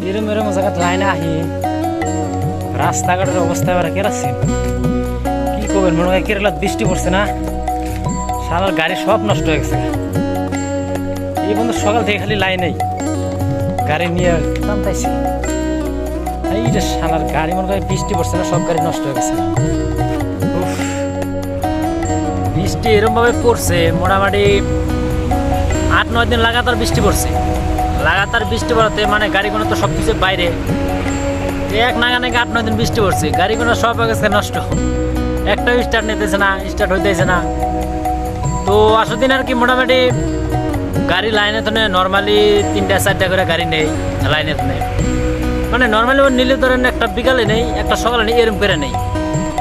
এরম এরম জায়গায় লাইনে আহি রাস্তাঘাটের অবস্থা এবার কেরাছে কি করবেন মনে হয় কেরালার বৃষ্টি পড়ছে না সারার গাড়ি সব নষ্ট হয়ে গেছে এই বন্ধু সকাল থেকে খালি লাইনেই গাড়ি নিয়ে টানতাইছি এই যে সারার গাড়ি মনে হয় বৃষ্টি পড়ছে না সব গাড়ি নষ্ট হয়ে গেছে উফ, বৃষ্টি এরম ভাবে পড়ছে মোটামুটি 8-9 দিন লাগাতার বৃষ্টি পড়ছে লাগাতার বৃষ্টি পড়াতে মানে গাড়িগুলো তো সব কিছু বাইরে এক নাগানে 8-9 দিন বৃষ্টি পড়ছে গাড়িগুলো সব হয়ে গেছে নষ্ট একটাও স্টার্ট নিতেছে না স্টার্ট হইতেছে না তো আসো দিন আর কি মোটামুটি গাড়ি লাইনে তো নর্মালি 3-4টা করে গাড়ি নেই লাইনে তো নেই মানে নর্মালি নিলে ধরেন একটা বিকালে নেই একটা সকালে নেই এরম করে নেই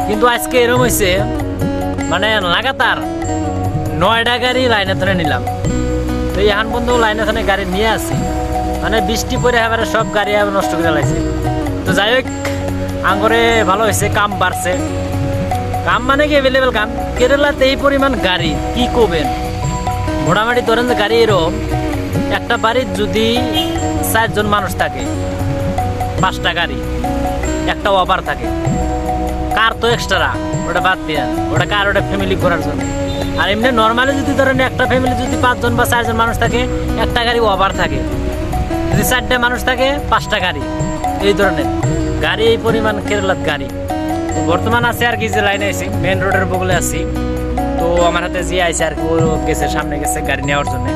কিন্তু আজকে এরম হয়েছে মানে লাগাতার 9টা গাড়ি লাইনে ধরে নিলাম তো এখন বন্ধু লাইনে ধরে গাড়ি নিয়ে আসি মানে বৃষ্টি পরে এবারে সব গাড়ি নষ্ট করে লাগছে তো যাই হোক আঙ্গরে ভালো হয়েছে কাম বাড়ছে কাম মানে কি অ্যাভেলেবেল কাম কেরালাতে এই পরিমাণ গাড়ি কি করবেন মোটামুটি ধরেন যে গাড়ি এরকম একটা বাড়ির যদি 4 জন মানুষ থাকে 5টা গাড়ি একটা ওভার থাকে কার তো এক্সট্রা ওটা বাদ দিয়ে ওটা কার ওটা ফ্যামিলি করার জন্য আর এমনি নর্মালি যদি ধরেন একটা ফ্যামিলি যদি 5 জন বা 4 জন মানুষ থাকে একটা গাড়ি ওভার থাকে যদি 4টা মানুষ থাকে 5টা গাড়ি এই ধরনের গাড়ি এই পরিমাণ কেরালার গাড়ি বর্তমান আছে আর কি যে লাইনে আছি মেন রোডের বগলে আছি তো আমার হাতে যে আইছে আর কি ও গেছে সামনে গেছে গাড়ি নেওয়ার জন্য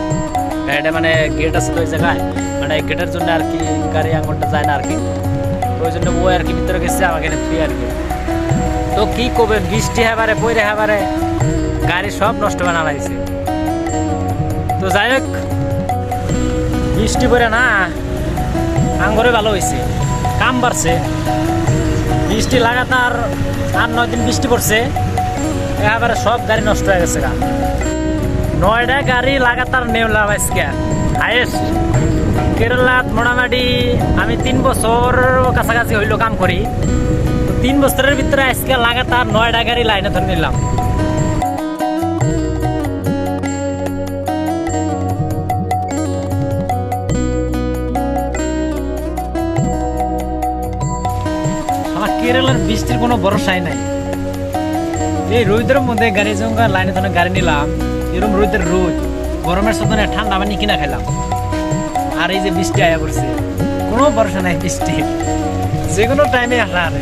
গাড়িটা মানে গেট আছে তো ওই জায়গায় মানে গেটের জন্য আর কি গাড়ি আঙুলটা যায় না আর কি ওই জন্য ও আর কি ভিতরে গেছে আমাকে ফ্রি আর কি তো কি করবেন বৃষ্টি হেবারে পয়রে হেবারে গাড়ি সব নষ্ট বানা লাগছে তো যাই হোক বৃষ্টি পরে না আঙ্গরে ভালো হয়েছে কাম বাড়ছে বৃষ্টি লাগাতার 8-9 দিন বৃষ্টি পড়ছে এবারে সব গাড়ি নষ্ট হয়ে গেছে 9টা গাড়ি লাগাতার নেওয়ালাম আজকে হাইয়েস্ট কেরালাত মোটামুটি আমি 3 বছর কাছাকাছি হইলো কাম করি তো 3 বছরের ভিতরে আজকে লাগাতার 9টা গাড়ি লাইনে ধরে নিলাম আমার কেরালার বৃষ্টির কোনো ভরসাই নাই এই রোদের মধ্যে গাড়ি জঙ্গা লাইনে ধরে গাড়ি নিলাম এরকম রোদের রোদ গরমের সাথে ঠান্ডা পানি কিনা খেলাম আর এই যে বৃষ্টি আয়া পড়ছে কোনো ভরসা নাই বৃষ্টির যে কোনো টাইমে আসা আর